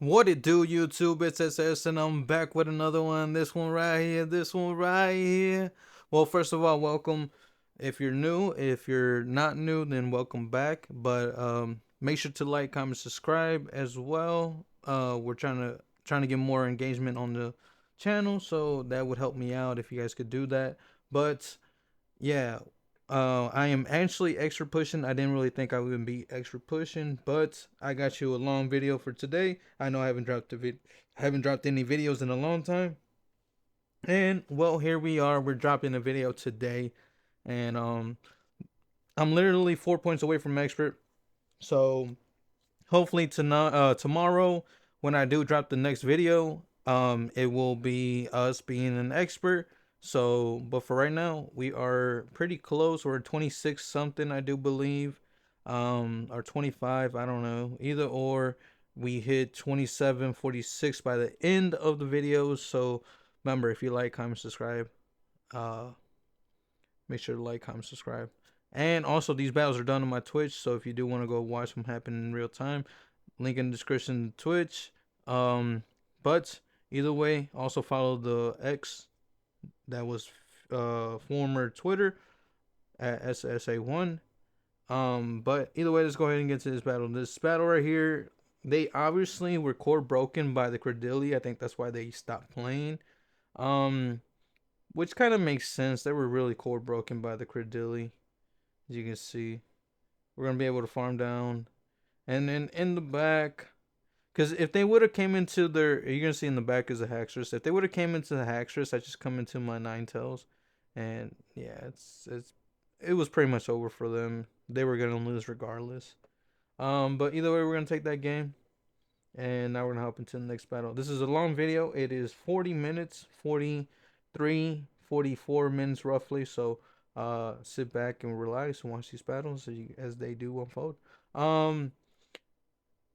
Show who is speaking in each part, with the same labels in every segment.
Speaker 1: What it do, YouTube? It's SS, and I'm back with another one. This one right here. This one right here. Well, first of all, welcome. If you're new, if you're not new, then welcome back. But make sure to like, comment, subscribe as well. We're trying to get more engagement on the channel, so that would help me out if you guys could do that. But yeah, I am actually extra pushing. I didn't really think I would be extra pushing, but I got you a long video for today. I know I haven't dropped any videos in a long time, and well, here we are. We're dropping a video today, and I'm literally 4 points away from expert. So hopefully tomorrow when I do drop the next video, it will be us being an expert. So but for right now we are pretty close. We're 26 something, I do believe, or 25, I don't know, either or. We hit 2746 by the end of the videos. So remember, if you like, comment, subscribe, uh make sure to like, comment, subscribe. And also, these battles are done on my Twitch, so if you do want to go watch them happen in real time, link in the description to Twitch. But either way, also follow the X that was former Twitter at SSA1. But either way, let's go ahead and get to this battle. This battle right here, they obviously were core broken by the Credilli. I think that's why they stopped playing. Um, which kind of makes sense. They were really core broken by the Credilli. As you can see, we're gonna be able to farm down, and then in the back, because if they would have came into their, you're gonna see in the back is a Haxorus. If they would have came into the Haxorus, I just come into my Ninetales, and yeah, it was pretty much over for them. They were gonna lose regardless. But either way, we're gonna take that game, and now we're gonna hop into the next battle. This is a long video. It is 40 minutes, 43, 44 minutes roughly. So sit back and relax and watch these battles as they do unfold. Um,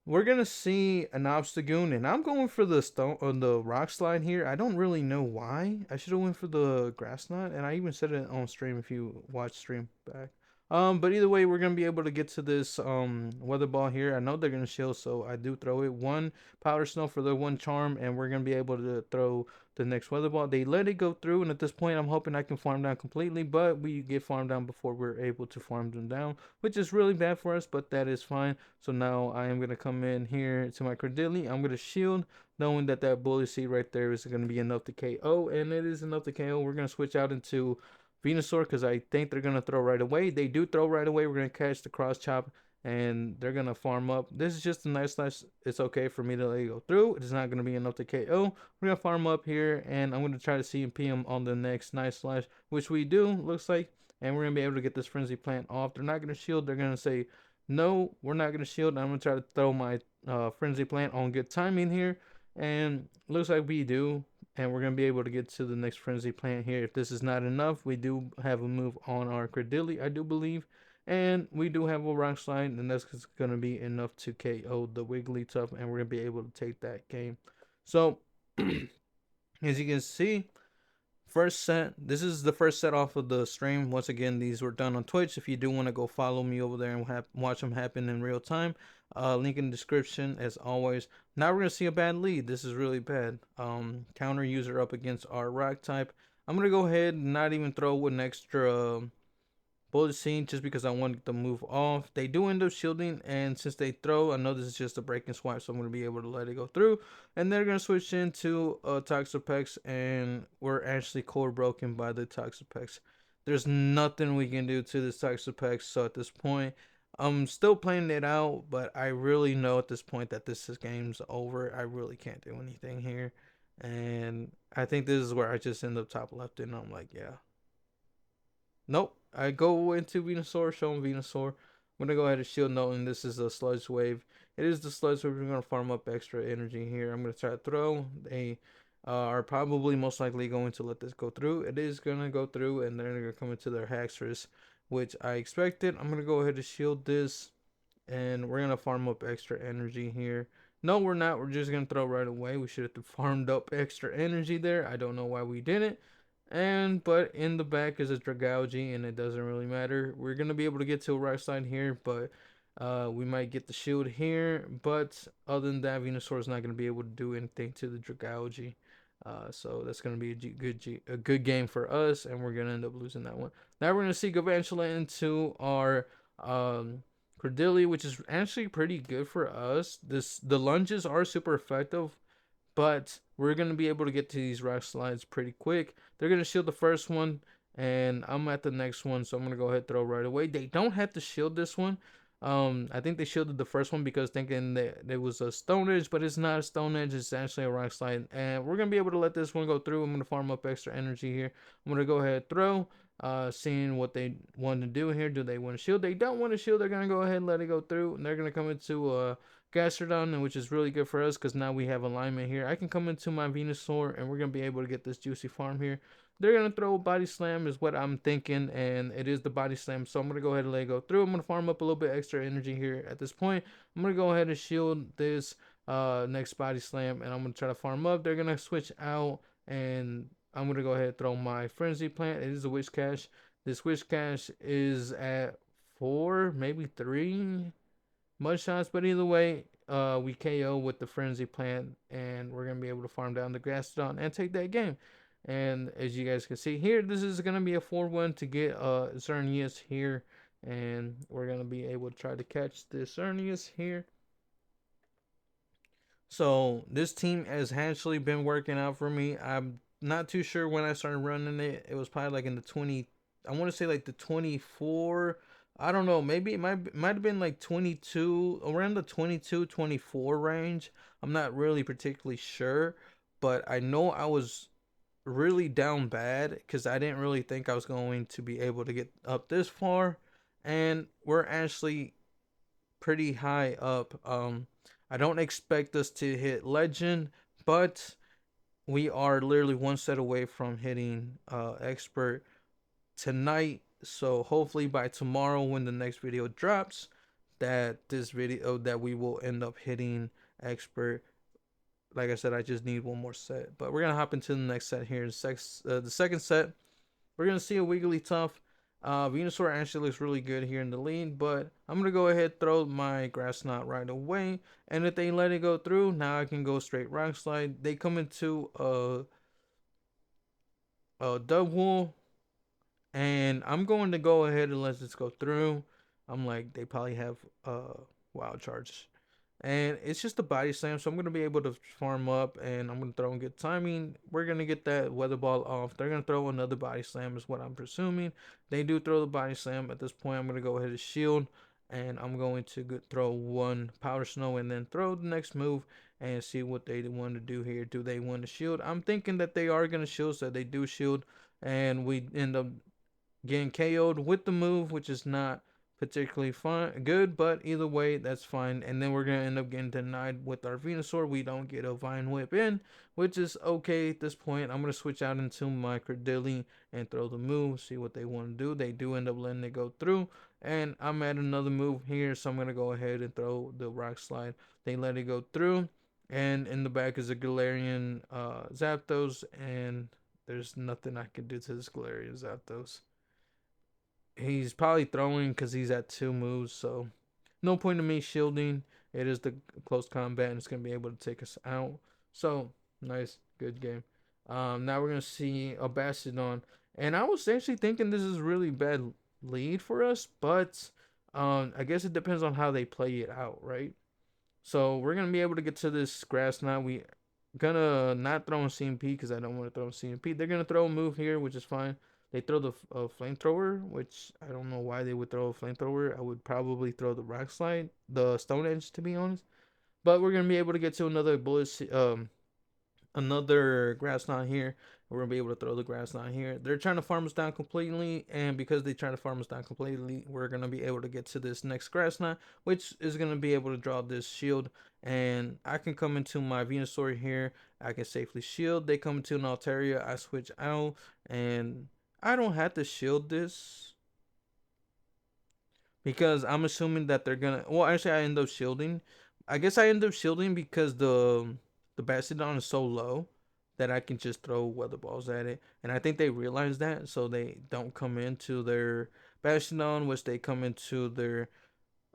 Speaker 1: we're gonna see an Obstagoon, and I'm going for the stone on the rock slide here. I don't really know why. I should have went for the grass knot, and I even said it on stream if you watch stream back. But either way, we're gonna be able to get to this weather ball here. I know they're gonna shield, so I do throw it. One powder snow for the one charm, and we're gonna be able to throw the next weather ball. They let it go through, and at this point, I'm hoping I can farm down completely, but we get farmed down before we're able to farm them down, which is really bad for us, but that is fine. So now I am gonna come in here to my Cordilli. I'm gonna shield, knowing that that bully seed right there is gonna be enough to KO, and it is enough to KO. We're gonna switch out into Venusaur because I think they're gonna throw right away. They do throw right away. We're gonna catch the cross chop, and they're gonna farm up. This is just a nice slash. It's okay for me to let it go through. It's not gonna be enough to KO. We're gonna farm up here, and I'm gonna try to CMP him on the next nice slash, which we do. Looks like, and we're gonna be able to get this frenzy plant off. They're not gonna shield. They're gonna say, "No, we're not gonna shield." I'm gonna try to throw my frenzy plant on good timing here, and looks like we do, and we're going to be able to get to the next frenzy plant here. If this is not enough, we do have a move on our Credilli, I do believe, and we do have a rock slide, and that's going to be enough to KO the Wigglytuff, and we're going to be able to take that game. So as you can see, first set, this is the first set off of the stream. Once again, these were done on Twitch. If you do want to go follow me over there and watch them happen in real time, link in the description as always. Now we're gonna see a bad lead. This is really bad. Counter user up against our rock type. I'm gonna go ahead and not even throw an extra bullet scene just because I want to move off. They do end up shielding, and since they throw, I know this is just a break and swipe, so I'm going to be able to let it go through. And they're going to switch into Toxapex, and we're actually core broken by the Toxapex. There's nothing we can do to this Toxapex, so at this point, I'm still playing it out, but I really know at this point that game's over. I really can't do anything here. And I think this is where I just end up top left, and I'm like, yeah. Nope. I go into Venusaur, show him Venusaur. I'm gonna go ahead and shield knowing this is a sludge wave. It is the sludge wave. We're gonna farm up extra energy here. I'm gonna try to throw. They are probably most likely going to let this go through. It is gonna go through, and they're gonna come into their Haxorus, which I expected. I'm gonna go ahead and shield this, and we're gonna farm up extra energy here. No, we're not. We're just gonna throw right away. We should have farmed up extra energy there. I don't know why we didn't. And but in the back is a Dragougi, and it doesn't really matter. We're gonna be able to get to a right side here, but We might get the shield here, but other than that, Venusaur is not going to be able to do anything to the Dragalge. So that's going to be a good game for us, and we're going to end up losing that one. Now we're going to see Galvantula into our Cordilli, which is actually pretty good for us. The lunges are super effective, but we're going to be able to get to these rock slides pretty quick. They're going to shield the first one, and I'm at the next one, so I'm going to go ahead and throw right away. They don't have to shield this one. I think they shielded the first one because thinking that it was a Stone Edge, but it's not a Stone Edge. It's actually a rock slide, and we're going to be able to let this one go through. I'm going to farm up extra energy here. I'm going to go ahead and throw. Seeing what they want to do here. Do they want to shield? They don't want to shield. They're going to go ahead and let it go through, and they're going to come into Gastrodon, which is really good for us because now we have alignment here. I can come into my Venusaur, and we're going to be able to get this juicy farm here. They're going to throw a body slam is what I'm thinking, and it is the body slam. So I'm going to go ahead and let it go through. I'm going to farm up a little bit extra energy here at this point. I'm going to go ahead and shield this next body slam, and I'm going to try to farm up. They're going to switch out, and I'm going to go ahead and throw my Frenzy Plant. It is a Wish Cache. This Wish Cache is at 4, maybe 3 mud shots, but either way, we KO with the Frenzy Plant, and we're gonna be able to farm down the Gastrodon and take that game. And as you guys can see here, this is gonna be a 4-1 to get Xerneas here, and we're gonna be able to try to catch this Xerneas here. So this team has actually been working out for me. I'm not too sure when I started running it. It was probably like in the 20, I want to say like the 24. I don't know. Maybe it might have been like 22, around the 22, 24 range. I'm not really particularly sure, but I know I was really down bad because I didn't really think I was going to be able to get up this far, and we're actually pretty high up. I don't expect us to hit legend, but we are literally one set away from hitting expert tonight. So hopefully by tomorrow, when the next video drops, that we will end up hitting expert. Like I said, I just need one more set, but we're gonna hop into the next set here. The second set, we're gonna see a Wigglytuff. Venusaur actually looks really good here in the lead, but I'm gonna go ahead and throw my Grass Knot right away. And if they let it go through, now I can go straight Rock Slide. They come into a Dugwool, and I'm going to go ahead and let this go through. I'm like, they probably have Wild Charge, and it's just a body slam, so I'm gonna be able to farm up, and I'm gonna throw in good timing. We're gonna get that weather ball off. They're gonna throw another body slam, is what I'm presuming. They do throw the body slam. At this point, I'm gonna go ahead and shield, and I'm going to throw one powder snow, and then throw the next move and see what they want to do here. Do they want to shield? I'm thinking that they are gonna shield, so they do shield, and we end up getting KO'd with the move, which is not particularly fun good, but either way, that's fine. And then we're gonna end up getting denied with our Venusaur. We don't get a Vine Whip in, which is okay at this point. I'm gonna switch out into my Cordilli and throw the move, see what they want to do. They do end up letting it go through, and I'm at another move here, so I'm gonna go ahead and throw the Rock Slide. They let it go through, and in the back is a Galarian Zapdos, and there's nothing I can do to this Galarian Zapdos. He's probably throwing because he's at 2 moves, so no point in me shielding. It is the close combat, and it's going to be able to take us out. So, nice, good game. Now we're going to see a Bastiodon. And I was actually thinking this is a really bad lead for us, but I guess it depends on how they play it out, right? So we're going to be able to get to this grass now. We gonna not throw in CMP because I don't want to throw in CMP. They're gonna throw a move here, which is fine. They throw the flamethrower, which I don't know why they would throw a flamethrower. I would probably throw the rock slide, the stone edge, to be honest. But we're gonna be able to get to another another grass knot here. We're gonna be able to throw the grass knot here. They're trying to farm us down completely, and because they try to farm us down completely, we're gonna be able to get to this next grass knot, which is gonna be able to draw this shield. And I can come into my Venusaur here. I can safely shield. They come into an Altaria. I switch out, and I don't have to shield this because I'm assuming that they're gonna. Well, actually, I end up shielding. I guess I end up shielding because the Bastiodon is so low that I can just throw weather balls at it, and I think they realize that, so they don't come into their Bastiodon, which they come into their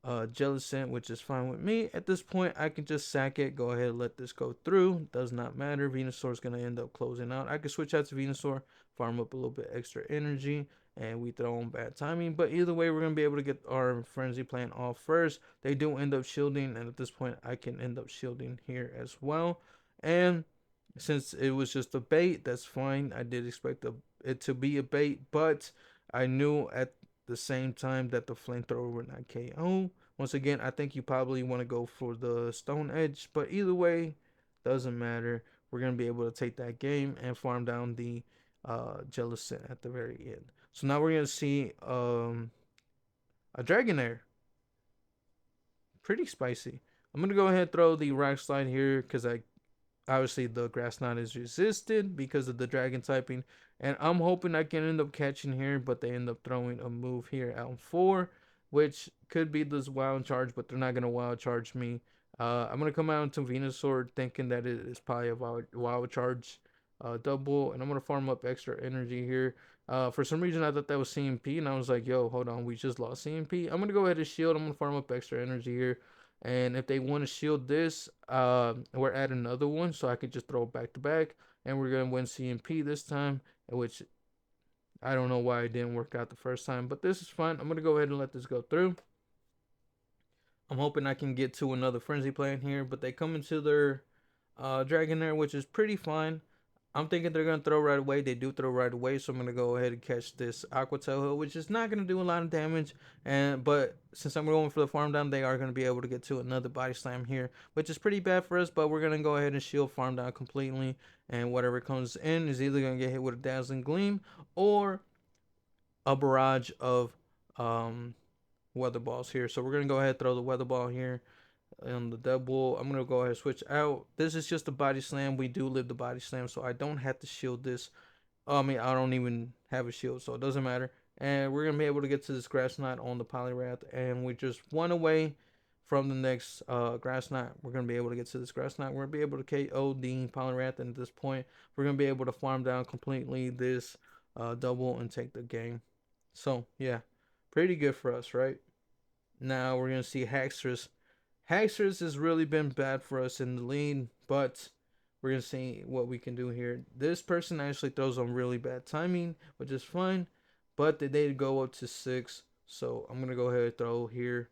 Speaker 1: Jellicent, which is fine with me. At this point, I can just sack it. Go ahead and let this go through. Does not matter. Venusaur is going to end up closing out. I can switch out to Venusaur, farm up a little bit extra energy, and we throw on bad timing. But either way, we're going to be able to get our Frenzy Plant off first. They do end up shielding, and at this point, I can end up shielding here as well. And since it was just a bait, that's fine. I did expect it to be a bait, but I knew at the same time that the flamethrower would not KO. Once again, I think you probably want to go for the stone edge, but either way, doesn't matter. We're gonna be able to take that game and farm down the Jellicent at the very end. So now we're gonna see a Dragonair. Pretty spicy. I'm gonna go ahead and throw the Rock Slide here because I obviously the grass knot is resisted because of the dragon typing, and I'm hoping I can end up catching here, but they end up throwing a move here out 4, which could be this wild charge, but they're not gonna wild charge me. I'm gonna come out into Venusaur thinking that it is probably a wild charge double, and I'm gonna farm up extra energy here. For some reason I thought that was CMP, and I was like, yo, hold on, we just lost CMP. I'm gonna go ahead and shield. I'm gonna farm up extra energy here. And if they want to shield this, we're at another one, so I could just throw it back to back, and we're gonna win CMP this time, which I don't know why it didn't work out the first time, but this is fine. I'm gonna go ahead and let this go through. I'm hoping I can get to another frenzy plant here, but they come into their Dragonair, which is pretty fine. I'm thinking they're gonna throw right away. They do throw right away, so I'm gonna go ahead and catch this Aqua Tail, which is not gonna do a lot of damage. And but since I'm going for the farm down, they are gonna be able to get to another body slam here, which is pretty bad for us. But we're gonna go ahead and shield farm down completely, and whatever comes in is either gonna get hit with a dazzling gleam or a barrage of weather balls here. So we're gonna go ahead and throw the weather ball here on the double. I'm gonna go ahead and switch out. This is just a body slam. We do live the body slam, so I don't have to shield this. I mean, I don't even have a shield, so it doesn't matter. And we're gonna be able to get to this grass knot on the Poliwrath, and we just one away from the next grass knot. We're gonna be able to get to this grass knot. We're gonna be able to KO the Poliwrath, and at this point, we're gonna be able to farm down completely this double and take the game. So yeah, pretty good for us, right? Now we're gonna see Haxorus. Haxorus has really been bad for us in the lead, but we're gonna see what we can do here. This person actually throws on really bad timing, which is fine, but they did go up to 6, so I'm gonna go ahead and throw here,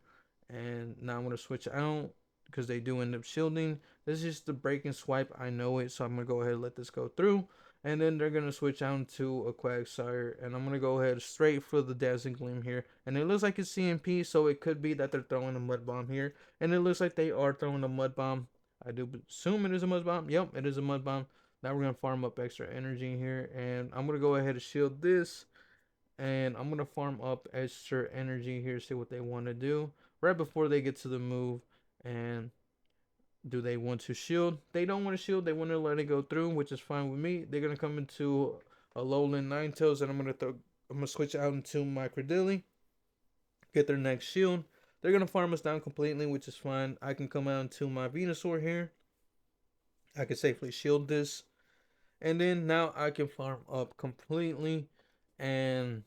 Speaker 1: and now I'm gonna switch out because they do end up shielding. This is just the break and swipe. I know it, so I'm gonna go ahead and let this go through. And then they're going to switch out to a Quagsire. And I'm going to go ahead straight for the Dazzling Gleam here. And it looks like it's CMP, so it could be that they're throwing a Mud Bomb here. And it looks like they are throwing a Mud Bomb. I do assume it is a Mud Bomb. Yep, it is a Mud Bomb. Now we're going to farm up extra energy here. And I'm going to go ahead and shield this. And I'm going to farm up extra energy here, see what they want to do. Right before they get to the move. And do they want to shield? They don't want to shield. They want to let it go through, which is fine with me. They're gonna come into a lowland Ninetales, and I'm gonna switch out into my Credilli, get their next shield. They're gonna farm us down completely, which is fine. I can come out into my Venusaur here. I can safely shield this, and then now I can farm up completely, and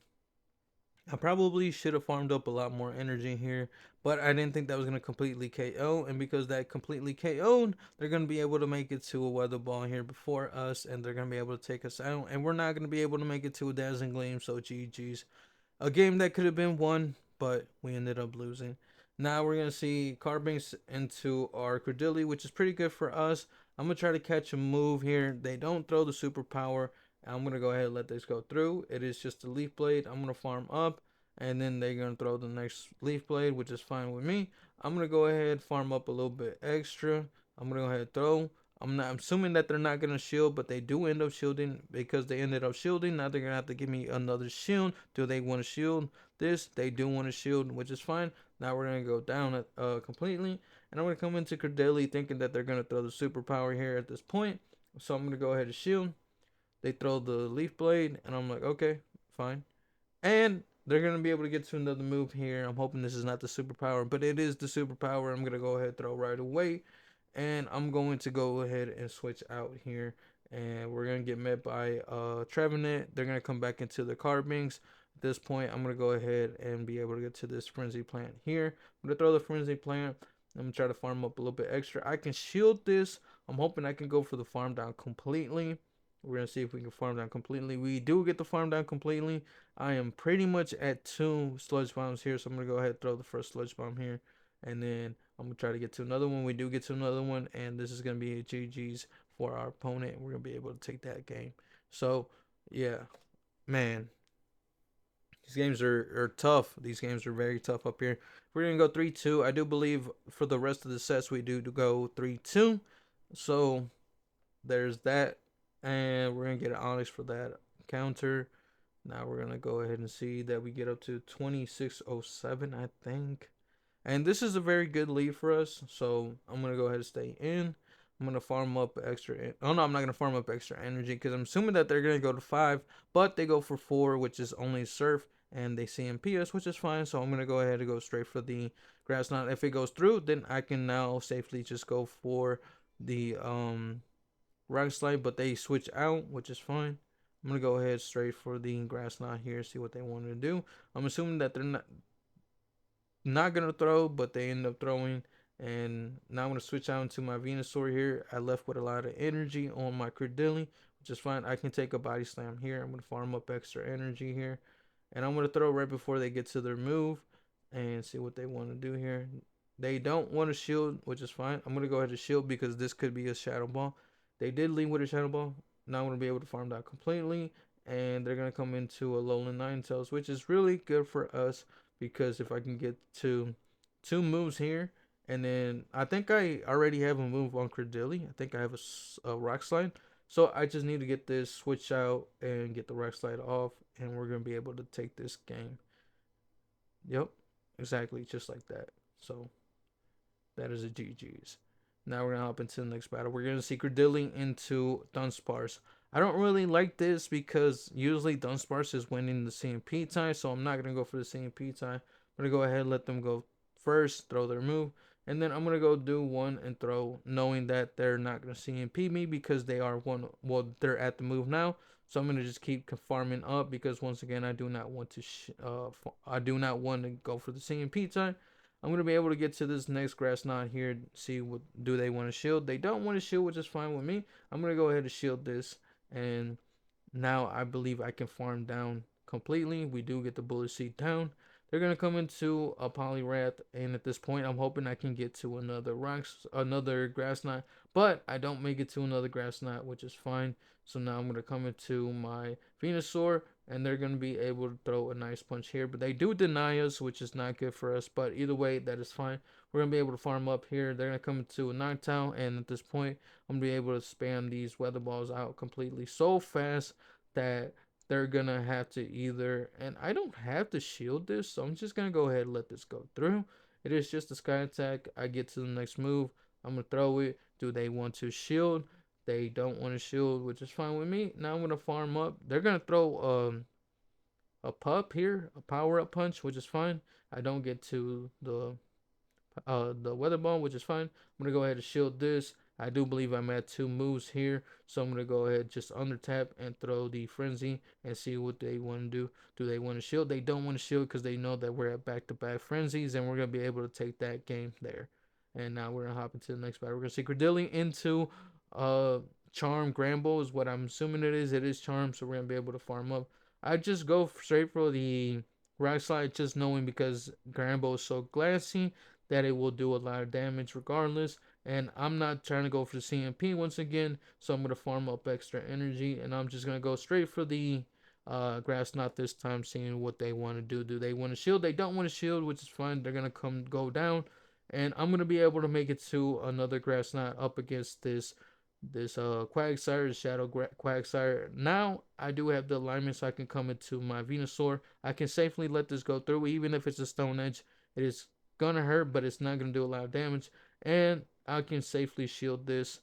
Speaker 1: I probably should have farmed up a lot more energy here, but I didn't think that was going to completely KO, and because that completely KO'd, they're going to be able to make it to a weather ball here before us, and they're going to be able to take us out, and we're not going to be able to make it to a Dazzling Gleam, so GG's. A game that could have been won, but we ended up losing. Now we're going to see Carbinks into our Credilli, which is pretty good for us. I'm going to try to catch a move here. They don't throw the superpower. I'm going to go ahead and let this go through. It is just a Leaf Blade. I'm going to farm up, and then they're going to throw the next Leaf Blade, which is fine with me. I'm going to go ahead farm up a little bit extra. I'm going to go ahead and throw. I'm assuming that they're not gonna shield, but they do end up shielding because they ended up shielding. Now they're gonna have to give me another shield. Do they want to shield this? They do want to shield, which is fine. Now we're gonna go down completely, and I'm gonna come into Credilli thinking that they're gonna throw the superpower here at this point. So I'm gonna go ahead and shield. They throw the Leaf Blade, and I'm like, okay, fine. And they're gonna be able to get to another move here. I'm hoping this is not the superpower, but it is the superpower. I'm gonna go ahead and throw right away. And I'm going to go ahead and switch out here. And we're going to get met by Trevenant. They're going to come back into the Carbinks. At this point, I'm gonna go ahead and be able to get to this frenzy plant here. I'm gonna throw the frenzy plant. I'm gonna try to farm up a little bit extra. I can shield this. I'm hoping I can go for the farm down completely. We're gonna see if we can farm down completely. We do get the farm down completely. I am pretty much at 2 sludge bombs here, so I'm gonna go ahead and throw the first sludge bomb here, and then I'm gonna try to get to another one. We do get to another one, and this is gonna be a GG's for our opponent. We're gonna be able to take that game. So yeah, man, these games are tough. These games are very tough up here. We're gonna go 3-2. I do believe for the rest of the sets we do to go 3-2. So there's that, and we're gonna get an onyx for that counter. Now we're gonna go ahead and see that we get up to 2607, I think. And this is a very good lead for us, so I'm gonna go ahead and stay in. I'm gonna farm up extra. Oh no, I'm not gonna farm up extra energy because I'm assuming that they're gonna go to 5, but they go for 4, which is only surf, and they CMP us, which is fine. So I'm gonna go ahead and go straight for the grass knot. If it goes through, then I can now safely just go for the rock slide. But they switch out, which is fine. I'm gonna go ahead straight for the grass knot here, see what they want to do. I'm assuming that they're not gonna throw, but they end up throwing. And now I'm gonna switch out into my Venusaur here. I left with a lot of energy on my Credilli, which is fine. I can take a body slam here. I'm gonna farm up extra energy here, and I'm gonna throw right before they get to their move, and see what they want to do here. They don't want to shield, which is fine. I'm gonna go ahead and shield because this could be a shadow ball. They did lead with a shadow ball. Now I'm gonna be able to farm that completely, and they're gonna come into a Alolan Ninetales, which is really good for us because if I can get to 2 moves here, and then I think I already have a move on Credilli. I think I have a rock slide. So I just need to get this switch out and get the rock slide off, and we're gonna be able to take this game. Yep, exactly, just like that. So that is a GG's. Now we're gonna hop into the next battle. We're gonna see Credilli into Dunsparce. I don't really like this because usually Dunsparce is winning the CMP tie, so I'm not gonna go for the CMP tie. I'm gonna go ahead and let them go first, throw their move, and then I'm gonna go do one and throw, knowing that they're not gonna CMP me because they are one. Well, they're at the move now, so I'm gonna just keep farming up because once again I do not want to. I do not want to go for the CMP tie. I'm gonna be able to get to this next grass knot here. See what do they want to shield? They don't want to shield, which is fine with me. I'm gonna go ahead and shield this, and now I believe I can farm down completely. We do get the bullet seed down. They're gonna come into a Poliwrath, and at this point, I'm hoping I can get to another grass knot, but I don't make it to another grass knot, which is fine. So now I'm gonna come into my Venusaur, and they're gonna be able to throw a nice punch here, but they do deny us, which is not good for us. But either way, that is fine. We're gonna be able to farm up here. They're gonna come into a Noctowl, and at this point, I'm gonna be able to spam these weather balls out completely so fast that they're gonna have to either, and I don't have to shield this, so I'm just gonna go ahead and let this go through. It is just a sky attack. I get to the next move, I'm gonna throw it. Do they want to shield? They don't want to shield, which is fine with me. Now I'm gonna farm up. They're gonna throw a pup here, a power up punch, which is fine. I don't get to the weather ball, which is fine. I'm gonna go ahead and shield this. I do believe I'm at 2 moves here, so I'm gonna go ahead just under tap and throw the frenzy and see what they want to do. Do they want to shield? They don't want to shield because they know that we're at back-to-back frenzies, and we're gonna be able to take that game there. And now we're gonna hop into the next battle. We're gonna see Credilli into Charm Gramble is what I'm assuming it is. It is Charm, so we're gonna be able to farm up. I just go straight for the rock slide, just knowing because Gramble is so glassy that it will do a lot of damage regardless. And I'm not trying to go for the CMP once again, so I'm going to farm up extra energy, and I'm just going to go straight for the grass knot this time, seeing what they want to do. Do they want to shield? They don't want to shield, which is fine. They're going to go down, and I'm going to be able to make it to another grass knot up against this Quagsire, Shadow Quagsire. Now I do have the alignment, so I can come into my Venusaur. I can safely let this go through, even if it's a Stone Edge. It is gonna hurt, but it's not gonna do a lot of damage, and I can safely shield this,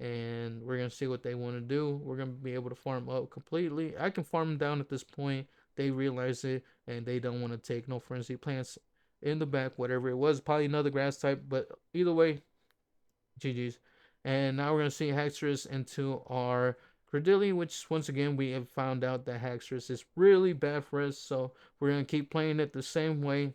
Speaker 1: and we're gonna see what they want to do. We're gonna be able to farm up completely. I can farm them down at this point. They realize it, and they don't want to take no frenzy plants in the back, whatever it was, probably another grass type, but either way, GG's. And now we're gonna see Hexorus into our Credilli, which once again we have found out that Haxorus is really bad for us, so we're gonna keep playing it the same way.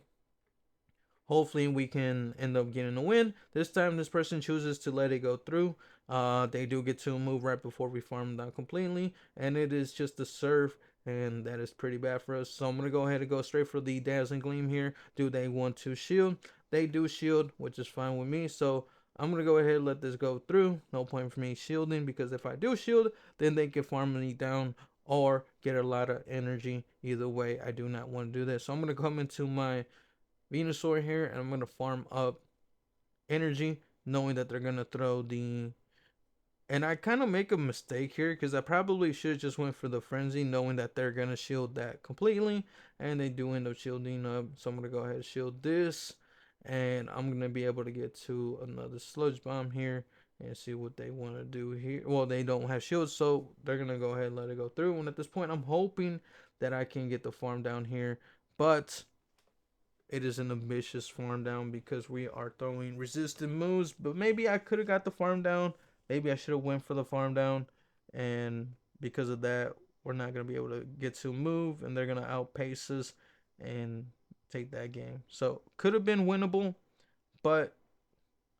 Speaker 1: Hopefully we can end up getting a win. This time this person chooses to let it go through. They do get to move right before we farm down completely, and it is just a serve, and that is pretty bad for us. So I'm gonna go ahead and go straight for the Dazzling Gleam here. Do they want to shield? They do shield, which is fine with me. So I'm gonna go ahead and let this go through. No point for me shielding, because if I do shield, then they can farm me down or get a lot of energy. Either way, I do not want to do that. So I'm gonna come into my Venusaur here, and I'm gonna farm up energy, knowing that they're gonna throw the. And I kind of make a mistake here because I probably should just went for the frenzy, knowing that they're gonna shield that completely, and they do end up shielding up. So I'm gonna go ahead and shield this, and I'm gonna be able to get to another sludge bomb here and see what they want to do here. Well, they don't have shields, so they're gonna go ahead and let it go through. And at this point, I'm hoping that I can get the farm down here, but it is an ambitious farm down because we are throwing resistant moves. But maybe I could have got the farm down. Maybe I should have went for the farm down, and because of that, we're not gonna be able to get to move, and they're gonna outpace us and take that game. So could have been winnable, but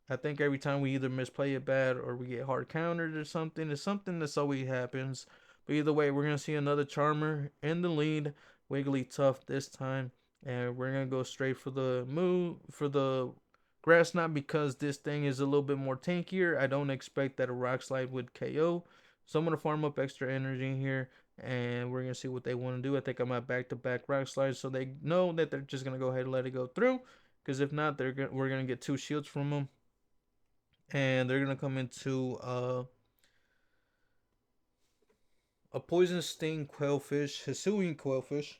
Speaker 1: I think every time we either misplay it bad or we get hard countered or something, it's something that's always happens. But either way, we're gonna see another Charmer in the lead. Wigglytuff this time, and we're gonna go straight for the move for the grass knot because this thing is a little bit more tankier. I don't expect that a rock slide would KO, so I'm gonna farm up extra energy here, and we're gonna see what they want to do. I think I'm at back-to-back rock slides, so they know that they're just gonna go ahead and let it go through. Because if not, we're gonna get two shields from them, and they're gonna come into a poison sting quailfish, Hisuian quailfish.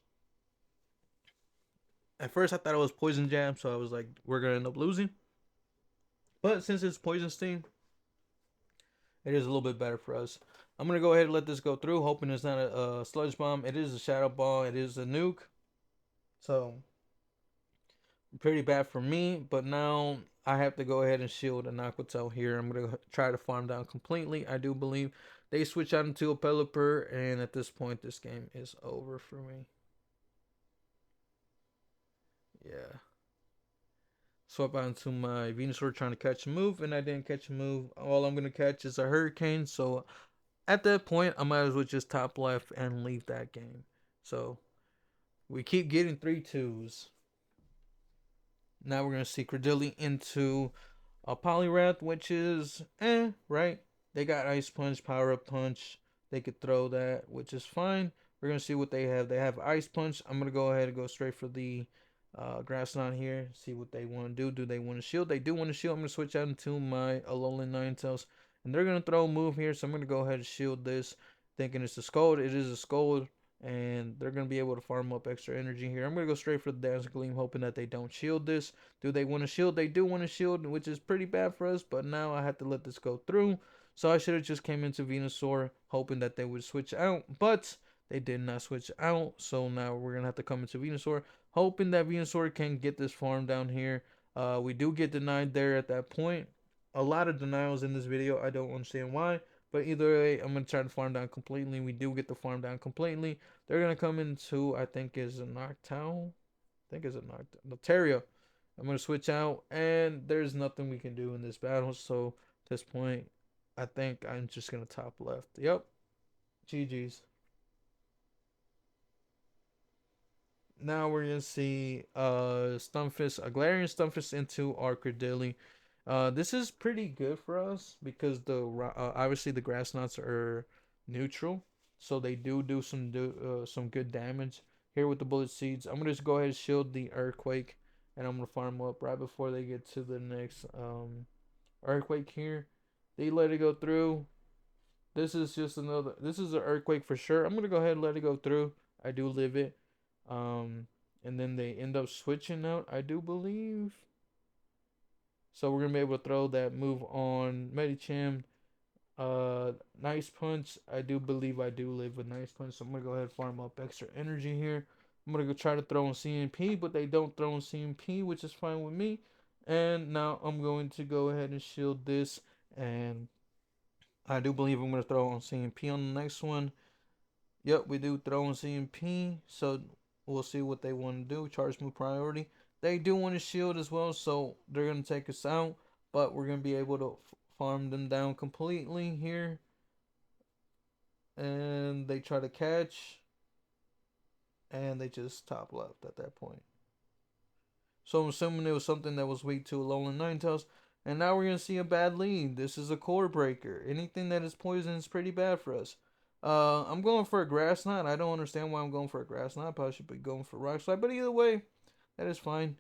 Speaker 1: At first, I thought it was poison jab, so I was like, we're gonna end up losing. But since it's poison sting, it is a little bit better for us. I'm gonna go ahead and let this go through, hoping it's not a sludge bomb. It is a shadow ball. It is a nuke, so pretty bad for me. But now I have to go ahead and shield an Aquatel here. I'm gonna try to farm down completely. I do believe they switch out into a Pelipper, and at this point, this game is over for me. Yeah. Swap out into my Venusaur trying to catch a move, and I didn't catch a move. All I'm gonna catch is a Hurricane. So at that point, I might as well just top left and leave that game. So we keep getting 3-2s. Now we're gonna see Credilli into a Poliwrath, which is right. They got Ice Punch, Power Up Punch. They could throw that, which is fine. We're gonna see what they have. They have Ice Punch. I'm gonna go ahead and go straight for the Grass Knot here. See what they want to do. Do they want to shield? They do want to shield. I'm gonna switch out into my Alolan Ninetales, and they're gonna throw a move here. So I'm gonna go ahead and shield this, thinking it's a Scold. It is a Scold, and they're gonna be able to farm up extra energy here. I'm gonna go straight for the Dazzling Gleam, hoping that they don't shield this. Do they want to shield? They do want to shield, which is pretty bad for us. But now I have to let this go through. So I should have just came into Venusaur, hoping that they would switch out, but they did not switch out. So now we're gonna have to come into Venusaur, hoping that Venusaur can get this farm down here. We do get denied there at that point. A lot of denials in this video. I don't understand why. But either way, I'm going to try to farm down completely. We do get the farm down completely. They're going to come into, I think, is a Noctowl. I think it's a Noctaria. I'm going to switch out, and there's nothing we can do in this battle. So at this point, I think I'm just going to top left. Yep. GG's. Now we're going to see Stunfisk, a Galarian Stunfisk into our Credilli. This is pretty good for us because the obviously the grass knots are neutral, so they do some good damage here with the bullet seeds. I'm gonna just go ahead and shield the earthquake, and I'm gonna farm up right before they get to the next earthquake here. They let it go through. This is just another. This is an earthquake for sure. I'm gonna go ahead and let it go through. I do live it. And then they end up switching out. I do believe. So we're gonna be able to throw that move on Medicham. Nice punch. I do believe I do live with nice punch. So I'm gonna go ahead and farm up extra energy here. I'm gonna go try to throw in CMP, but they don't throw in CMP, which is fine with me. And now I'm going to go ahead and shield this, and I do believe I'm going to throw on CMP on the next one. Yep, we do throw on CMP. So we'll see what they want to do. Charge move priority. They do want to shield as well, so they're going to take us out. But we're going to be able to farm them down completely here. And they try to catch. And they just top left at that point. So I'm assuming it was something that was weak to Alolan Ninetales. And now we're going to see a bad lead. This is a core breaker. Anything that is poison is pretty bad for us. I'm going for a Grass Knot. I don't understand why I'm going for a Grass Knot. Probably should be going for Rock Slide. But either way, that is fine.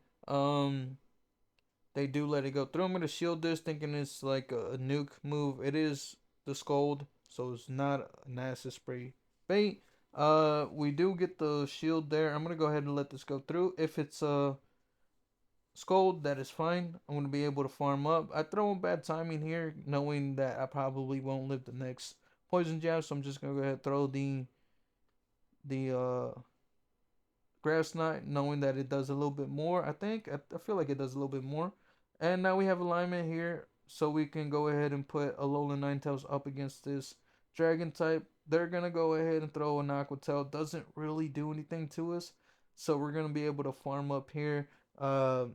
Speaker 1: They do let it go through. I'm going to shield this thinking it's like a nuke move. It is the Scold. So it's not an acid spray bait. We do get the shield there. I'm going to go ahead and let this go through. If it's Scold, that is fine. I'm going to be able to farm up. I throw in bad timing here, knowing that I probably won't live the next poison jab, so I'm just going to go ahead and throw the Grass Knot, knowing that it does a little bit more. I feel like it does a little bit more. And now we have alignment here, so we can go ahead and put a Alolan Ninetales up against this Dragon type. They're going to go ahead and throw an Aqua Tail. Doesn't really do anything to us, so we're going to be able to farm up here.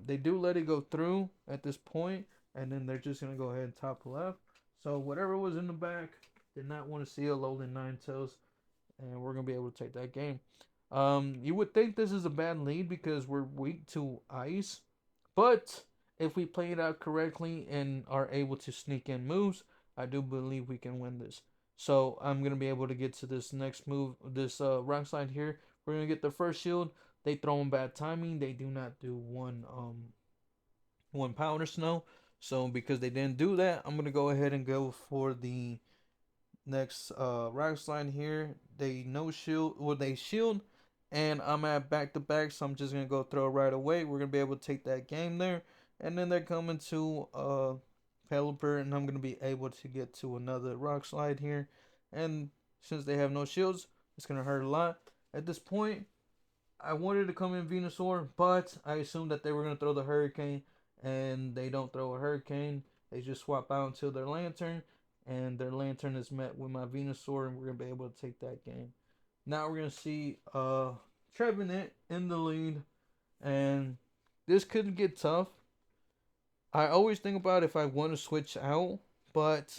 Speaker 1: They do let it go through at this point, and then they're just gonna go ahead and top left. So whatever was in the back did not want to see a Alolan Ninetales, and we're gonna be able to take that game. You would think this is a bad lead because we're weak to ice, but if we play it out correctly and are able to sneak in moves, I do believe we can win this. So I'm gonna be able to get to this next move, this rock slide here. We're gonna get the first shield. They throw in bad timing. They do not do one powder snow. So because they didn't do that, I'm gonna go ahead and go for the next rock slide here. They no shield, well they shield, and I'm at back to back, so I'm just gonna go throw right away. We're gonna be able to take that game there, and then they're coming to Pelipper, and I'm gonna be able to get to another rock slide here. And since they have no shields, it's gonna hurt a lot. At this point, I wanted to come in Venusaur, but I assumed that they were going to throw the Hurricane, and they don't throw a Hurricane. They just swap out until their Lantern, and their Lantern is met with my Venusaur, and we're going to be able to take that game. Now we're going to see Trevenant in the lead, and this could get tough. I always think about if I want to switch out, but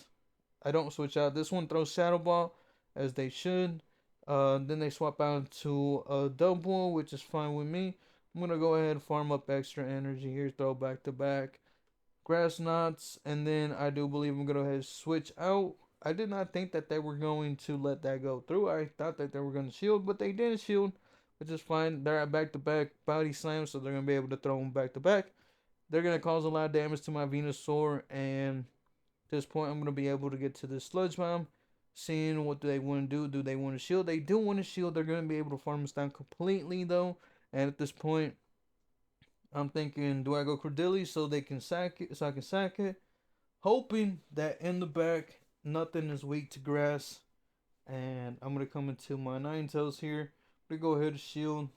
Speaker 1: I don't switch out. This one throws Shadow Ball, as they should. Then they swap out to a double, which is fine with me. I'm gonna go ahead and farm up extra energy here, throw back to back Grass Knots, and then I do believe I'm gonna go ahead and switch out. I did not think that they were going to let that go through. I thought that they were gonna shield, but they didn't shield, which is fine. They're at back to back body slam, so they're gonna be able to throw them back to back. They're gonna cause a lot of damage to my Venusaur, and at this point, I'm gonna be able to get to this Sludge Bomb. Seeing what do they want to do. Do they want to shield? They do want to shield. They're going to be able to farm us down completely, though. And at this point, I'm thinking, do I go Cordilli so they can sack it? So I can sack it. Hoping that in the back, nothing is weak to grass. And I'm going to come into my Ninetales here. I'm going to go ahead and shield.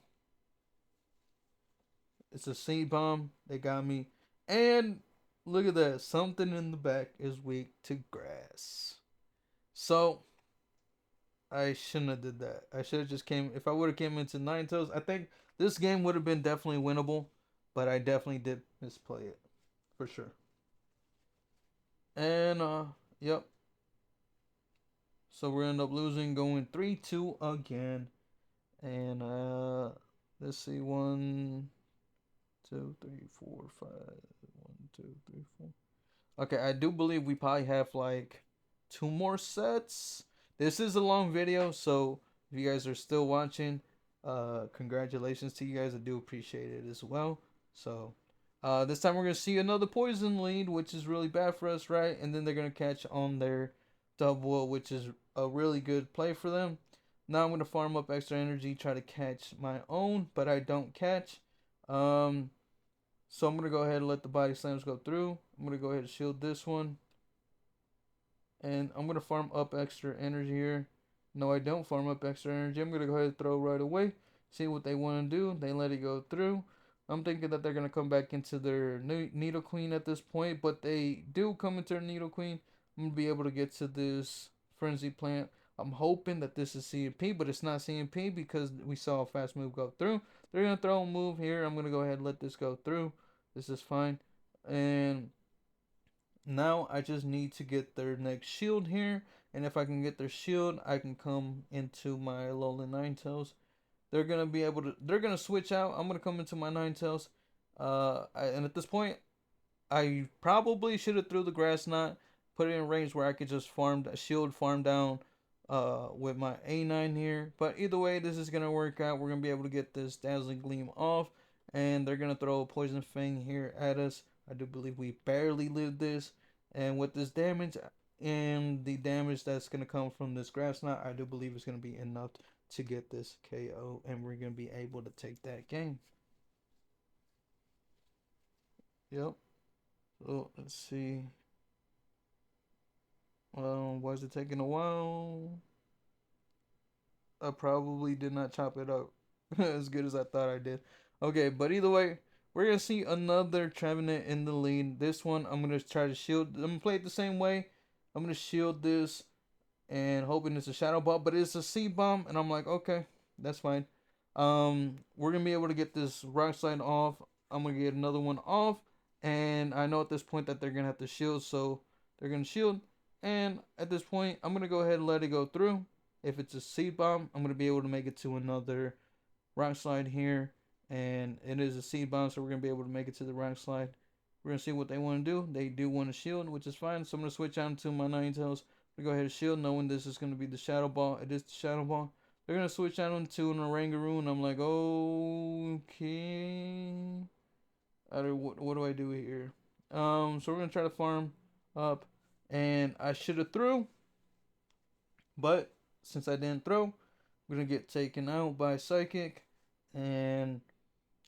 Speaker 1: It's a Seed Bomb. They got me. And look at that. Something in the back is weak to grass. So I shouldn't have did that. I should have just came. If I would have came into Ninetales, I think this game would have been definitely winnable. But I definitely did misplay it for sure. And yep. So we end up losing, going 3-2 again. And let's see, 1, 2, 3, 4, 5. 1, 2, 3, 4. Okay, I do believe we probably have like 2 more sets. This is a long video, so if you guys are still watching, congratulations to you guys. I do appreciate it as well. So this time we're gonna see another poison lead, which is really bad for us, right? And then they're gonna catch on their double, which is a really good play for them. Now I'm gonna farm up extra energy, try to catch my own, but I don't catch. So I'm gonna go ahead and let the body slams go through. I'm gonna go ahead and shield this one. And I'm going to farm up extra energy here. No, I don't farm up extra energy. I'm going to go ahead and throw right away. See what they want to do. They let it go through. I'm thinking that they're going to come back into their Nidoqueen at this point. But they do come into their Nidoqueen. I'm gonna be able to get to this frenzy plant. I'm hoping that this is CMP, but it's not CMP because we saw a fast move go through. They're gonna throw a move here. I'm gonna go ahead and let this go through. This is fine. And now I just need to get their next shield here. And if I can get their shield, I can come into my Alolan Ninetales. They're gonna be able to. They're gonna switch out. I'm gonna come into my Ninetales. And at this point, I probably should have threw the grass knot, put it in range where I could just farm shield farm down with my A9 here. But either way, this is gonna work out. We're gonna be able to get this dazzling gleam off, and they're gonna throw a poison fang here at us. I do believe we barely lived this, and with this damage and the damage that's gonna come from this grass knot, I do believe it's gonna be enough to get this KO, and we're gonna be able to take that game. Yep. So let's see. Why is it taking a while? I probably did not chop it up as good as I thought I did. Okay, but either way, we're gonna see another Trevenant in the lead. This one, I'm gonna try to shield. I'm gonna play it the same way. I'm gonna shield this and hoping it's a shadow ball, but it's a seed bomb, and I'm like, okay, that's fine. We're gonna be able to get this rock slide off. I'm gonna get another one off, and I know at this point that they're gonna have to shield, so they're gonna shield. And at this point, I'm gonna go ahead and let it go through. If it's a seed bomb, I'm gonna be able to make it to another rock slide here, and it is a seed bomb, so we're gonna be able to make it to the rock slide. We're gonna see what they want to do. They do want to shield, which is fine. So I'm gonna switch out to my Ninetales. We go ahead and shield, knowing this is gonna be the shadow ball. It is the shadow ball. They're gonna switch out into an Orangaroon. I'm like, okay. What do I do here? So we're gonna try to farm up, and I should have threw, but since I didn't throw, we're gonna get taken out by Psychic, and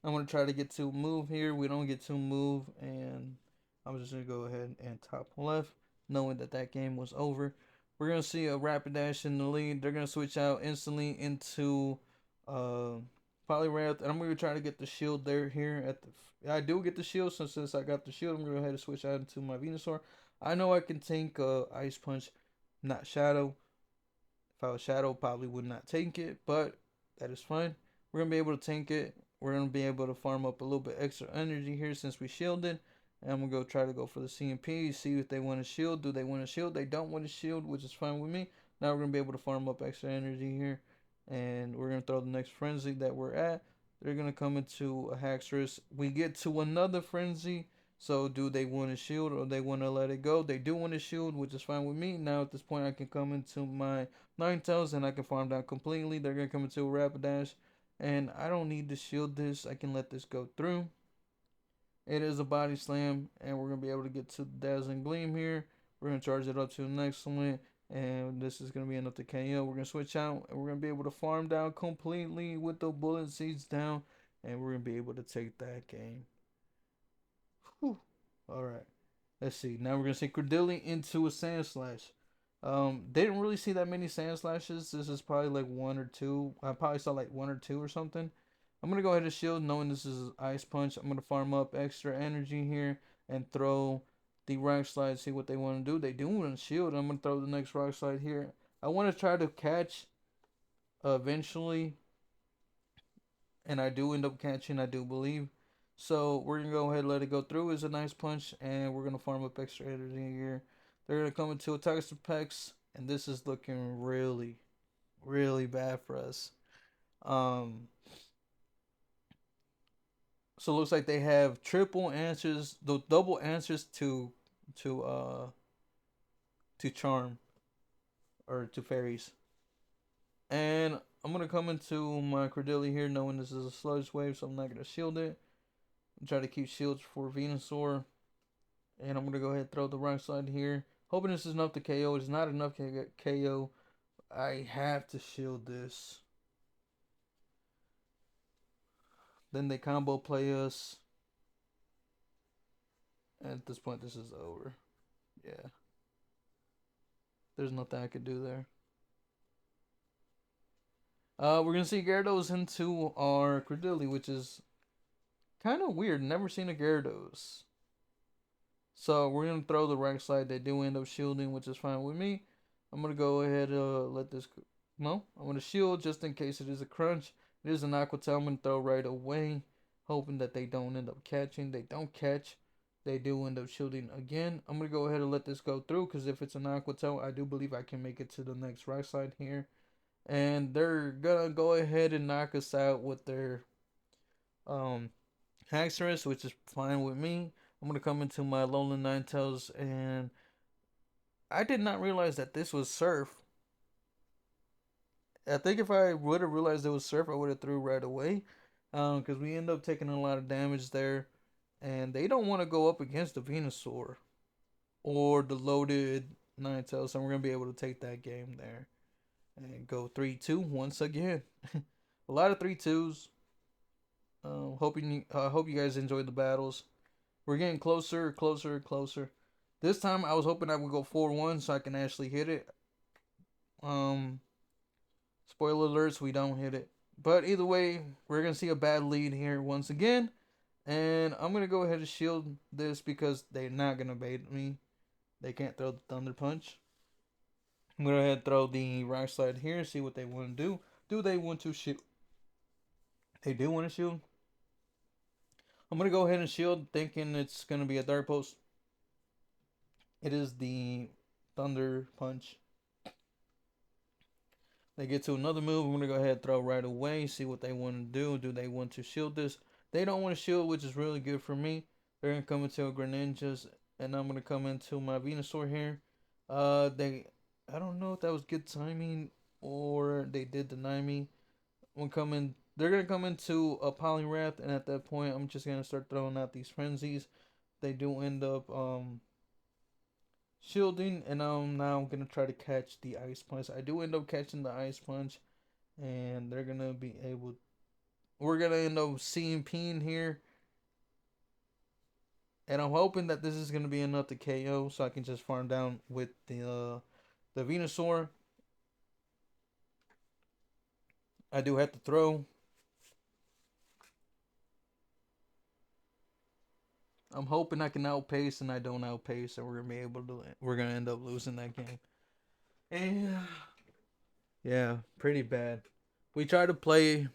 Speaker 1: I'm gonna try to get to move here. We don't get to move, and I'm just gonna go ahead and top left, knowing that that game was over. We're gonna see a Rapidash in the lead. They're gonna switch out instantly into uh, Poliwrath, and I'm gonna try to get the shield there here at the. I do get the shield, so since I got the shield, I'm gonna go ahead and switch out into my Venusaur. I know I can tank Ice Punch, not Shadow. If I was Shadow, probably would not tank it, but that is fine. We're gonna be able to tank it. We're gonna be able to farm up a little bit extra energy here since we shielded. And I'm gonna go try to go for the CMP, see if they want to shield. Do they want to shield? They don't want to shield, which is fine with me. Now we're gonna be able to farm up extra energy here, and we're gonna throw the next frenzy that we're at. They're gonna come into a Haxorus. We get to another frenzy. So do they want to shield or they want to let it go? They do want to shield, which is fine with me. Now at this point, I can come into my Ninetales and I can farm down completely. They're gonna come into a Rapidash, and I don't need to shield this. I can let this go through. It is a body slam, and we're gonna be able to get to the Dazzling Gleam here. We're gonna charge it up to an excellent, and this is gonna be enough to KO. We're gonna switch out, and we're gonna be able to farm down completely with the bullet seeds down, and we're gonna be able to take that game. Whew. All right. Let's see. Now we're gonna see Credilli into a Sand Slash. Didn't really see that many Sand Slashes. This is probably like one or two. I probably saw like one or two or something. I'm gonna go ahead and shield, knowing this is Ice Punch. I'm gonna farm up extra energy here and throw the Rock Slide. See what they want to do. They do want to shield. I'm gonna throw the next Rock Slide here. I want to try to catch eventually, and I do end up catching. I do believe. So we're gonna go ahead and let it go through. It's a nice punch, and we're gonna farm up extra energy here. They're gonna come into a Toxic Pex, and this is looking really, really bad for us. Um, so it looks like they have triple answers, the double answers to uh to charm or to fairies. And I'm gonna come into my Cordelia here, knowing this is a sludge wave, so I'm not gonna shield it. I'm trying to keep shields for Venusaur. And I'm going to go ahead and throw the right side here. Hoping this is enough to KO. It's not enough to get KO. I have to shield this. Then they combo play us. And at this point, this is over. Yeah. There's nothing I could do there. We're going to see Gyarados into our Credilli, which is kind of weird. Never seen a Gyarados. So we're gonna throw the right side. They do end up shielding, which is fine with me. I'm gonna go ahead let this go. No, I'm gonna shield just in case it is a crunch. It is an aqua tail. I'm gonna throw right away, hoping that they don't end up catching. They don't catch. They do end up shielding again. I'm gonna go ahead and let this go through because if it's an aqua tail, I do believe I can make it to the next right side here. And they're gonna go ahead and knock us out with their um Haxorus, which is fine with me. I'm gonna come into my Alolan Ninetales, and I did not realize that this was Surf. I think if I would have realized it was Surf, I would have threw right away, because we end up taking a lot of damage there, and they don't want to go up against the Venusaur or the loaded Ninetales, so we're gonna be able to take that game there and go 3-2 once again. A lot of 3-2s. Hope you guys enjoyed the battles. We're getting closer, closer, closer. This time I was hoping I would go 4-1 so I can actually hit it. Um, Spoiler alerts, we don't hit it. But either way, we're gonna see a bad lead here once again. And I'm gonna go ahead and shield this because they're not gonna bait me. They can't throw the Thunder Punch. I'm gonna go ahead and throw the right side here, see what they want to do. Do they want to shield? They do want to shield. I'm gonna go ahead and shield, thinking it's gonna be a Dark Post. It is the Thunder Punch. They get to another move. I'm going to go ahead and throw right away. See what they want to do. Do they want to shield this? They don't want to shield, which is really good for me. They're going to come into a Greninjas. And I'm going to come into my Venusaur here. I don't know if that was good timing or they did deny me. They're going to come into a Poliwrath. And at that point, I'm just going to start throwing out these frenzies. They do end up shielding, and now I'm gonna try to catch the ice punch. I do end up catching the ice punch, and they're gonna be able. We're gonna end up CMPing here, and I'm hoping that this is gonna be enough to KO, so I can just farm down with the Venusaur. I do have to throw. I'm hoping I can outpace, and I don't outpace, and we're gonna be able to. We're gonna end up losing that game. And yeah, pretty bad. We tried to play.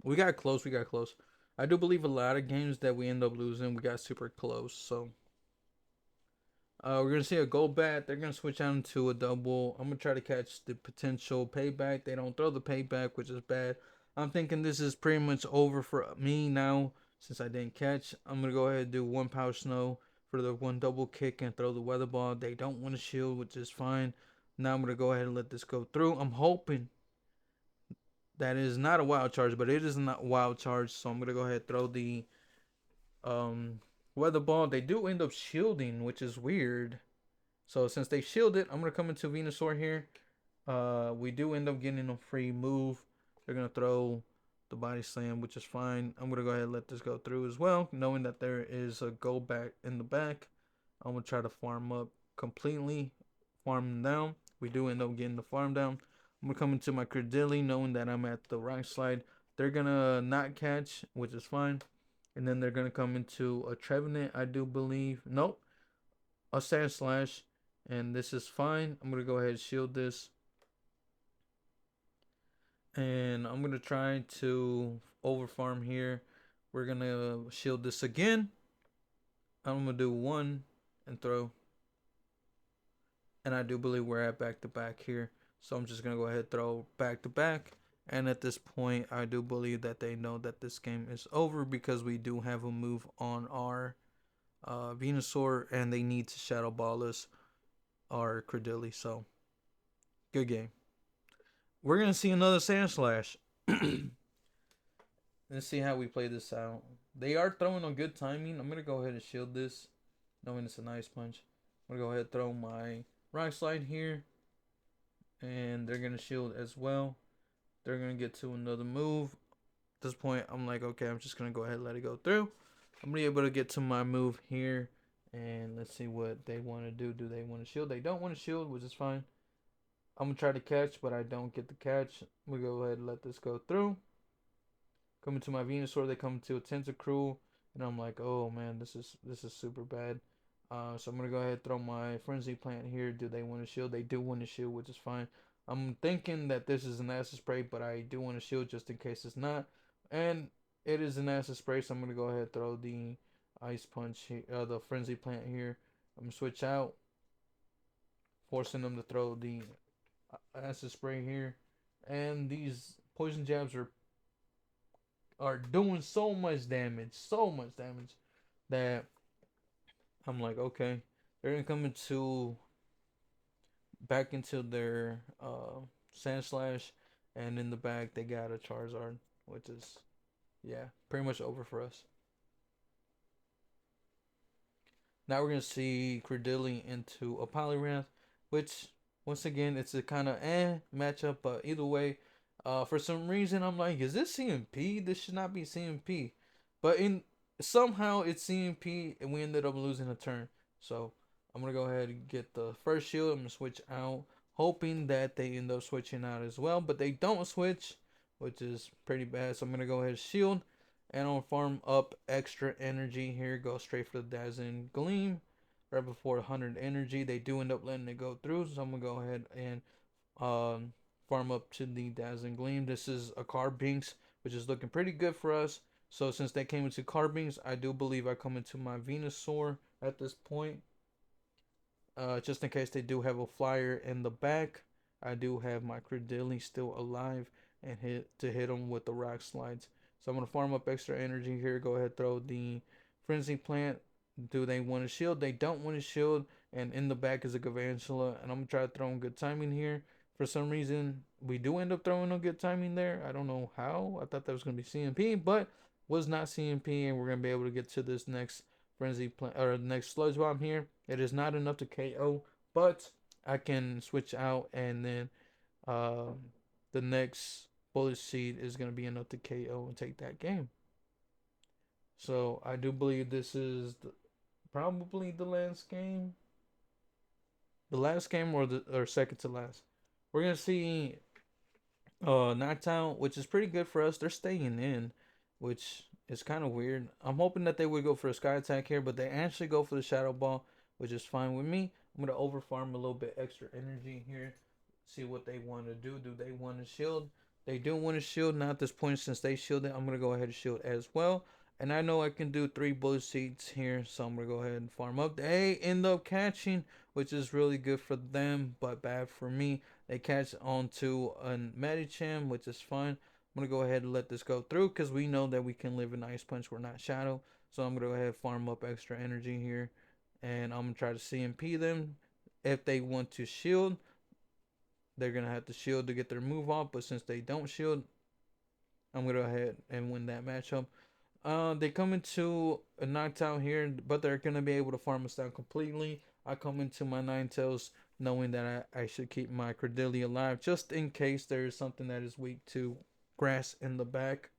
Speaker 1: We got close. We got close. I do believe a lot of games that we end up losing, we got super close. So we're gonna see a go bat. They're gonna switch out into a double. I'm gonna try to catch the potential payback. They don't throw the payback, which is bad. I'm thinking this is pretty much over for me now since I didn't catch. I'm gonna go ahead and do one power snow for the one double kick and throw the weather ball. They don't want to shield, which is fine. Now I'm gonna go ahead and let this go through. I'm hoping that is not a wild charge, but it is not wild charge. So I'm gonna go ahead and throw the weather ball. They do end up shielding, which is weird. So since they shielded, I'm gonna come into Venusaur here. We do end up getting a free move. They're gonna throw the body slam, which is fine. I'm gonna go ahead and let this go through as well, knowing that there is a go back in the back. I'm gonna try to farm up completely, farm them down. We do end up getting the farm down. I'm gonna come into my Credilli, knowing that I'm at the right side. They're gonna not catch, which is fine. And then they're gonna come into a Trevenant, I do believe. Nope, a Sand Slash, and this is fine. I'm gonna go ahead and shield this, and I'm gonna try to over farm here. We're gonna shield this again. I'm gonna do one and throw, and I do believe we're at back to back here. So I'm just gonna go ahead and throw back to back. And at this point, I do believe that they know that this game is over because we do have a move on our Venusaur, and they need to Shadow Ball us our Credilli. So good game. We're gonna see another Sand Slash. Let's see how we play this out. They are throwing on good timing. I'm gonna go ahead and shield this, knowing it's a nice punch. I'm gonna go ahead and throw my Rock Slide here, and they're gonna shield as well. They're gonna get to another move. At this point, I'm like, okay, I'm just gonna go ahead and let it go through. I'm gonna be able to get to my move here, and let's see what they want to do. Do they want to shield? They don't want to shield, which is fine. I'm gonna try to catch, but I don't get the catch. I'm gonna go ahead and let this go through. Coming to my Venusaur, they come to a Tentacruel, and I'm like, oh man, this is super bad. So I'm gonna go ahead and throw my frenzy plant here. Do they want a shield? They do want a shield, which is fine. I'm thinking that this is an acid spray, but I do want a shield just in case it's not. And it is an acid spray, so I'm gonna go ahead and throw the ice punch here, the frenzy plant here. I'm gonna switch out, forcing them to throw the acid spray here. And these poison jabs are doing so much damage that I'm like, okay, they're gonna come into back into their Sand Slash, and in the back they got a Charizard, which is yeah, pretty much over for us. Now we're gonna see Credilli into a Poliwrath, which once again it's a kind of matchup, but either way, for some reason I'm like, is this CMP? This should not be CMP, but in somehow it's CMP, and we ended up losing a turn. So I'm gonna go ahead and get the first shield. I'm gonna switch out, hoping that they end up switching out as well, but they don't switch, which is pretty bad. So I'm gonna go ahead and shield, and I'll farm up extra energy here. Go straight for the Dazzling Gleam. Right before 100 energy, they do end up letting it go through. So I'm going to go ahead and farm up to the Dazzling Gleam. This is a Carbinks, which is looking pretty good for us. So since they came into Carbinks, I do believe I come into my Venusaur at this point. Just in case they do have a flyer in the back, I do have my Credilli still alive and hit them with the rock slides. So I'm gonna farm up extra energy here. Go ahead, throw the frenzy plant. Do they want a shield? They don't want a shield. And in the back is a Gavantula, and I'm gonna try to throw in good timing here. For some reason, we do end up throwing a good timing there. I don't know how. I thought that was gonna be CMP, but was not CMP, and we're gonna be able to get to this next frenzy plant or next sludge bomb here. It is not enough to KO, but I can switch out, and then the next bullet seed is gonna be enough to KO and take that game. So I do believe this is probably the last game, or second to last. We're gonna see Knockdown, which is pretty good for us. They're staying in, which is kind of weird. I'm hoping that they would go for a Sky Attack here, but they actually go for the Shadow Ball, which is fine with me. I'm gonna overfarm a little bit extra energy here. See what they want to do. Do they want to shield? They do want to shield. Not at this point, since they shielded, I'm gonna go ahead and shield as well. And I know I can do 3 bullet seeds here, so I'm gonna go ahead and farm up. They end up catching, which is really good for them, but bad for me. They catch onto a Medicham, which is fine. I'm gonna go ahead and let this go through because we know that we can live in Ice Punch. We're not Shadow, so I'm gonna go ahead and farm up extra energy here, and I'm gonna try to CMP them. If they want to shield, they're gonna have to shield to get their move off. But since they don't shield, I'm gonna go ahead and win that matchup. They come into a knockdown here, but they're gonna be able to farm us down completely. I come into my Ninetales knowing that I should keep my Cordelia alive just in case there is something that is weak to grass in the back.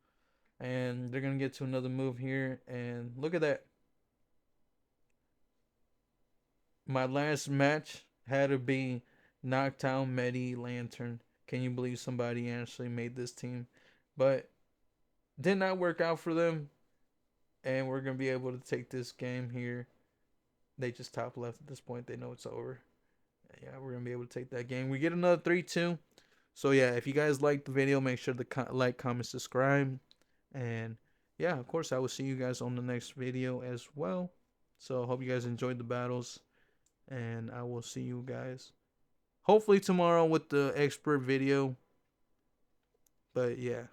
Speaker 1: And they're gonna get to another move here, and look at that. My last match had to be Knockdown Medi Lantern. Can you believe somebody actually made this team? But did not work out for them, and we're gonna be able to take this game here. They just top left at this point. They know it's over. Yeah, we're gonna be able to take that game. We get another 3-2. So yeah, if you guys liked the video, make sure to like, comment, subscribe, and yeah, of course, I will see you guys on the next video as well. So hope you guys enjoyed the battles, and I will see you guys hopefully tomorrow with the expert video. But yeah.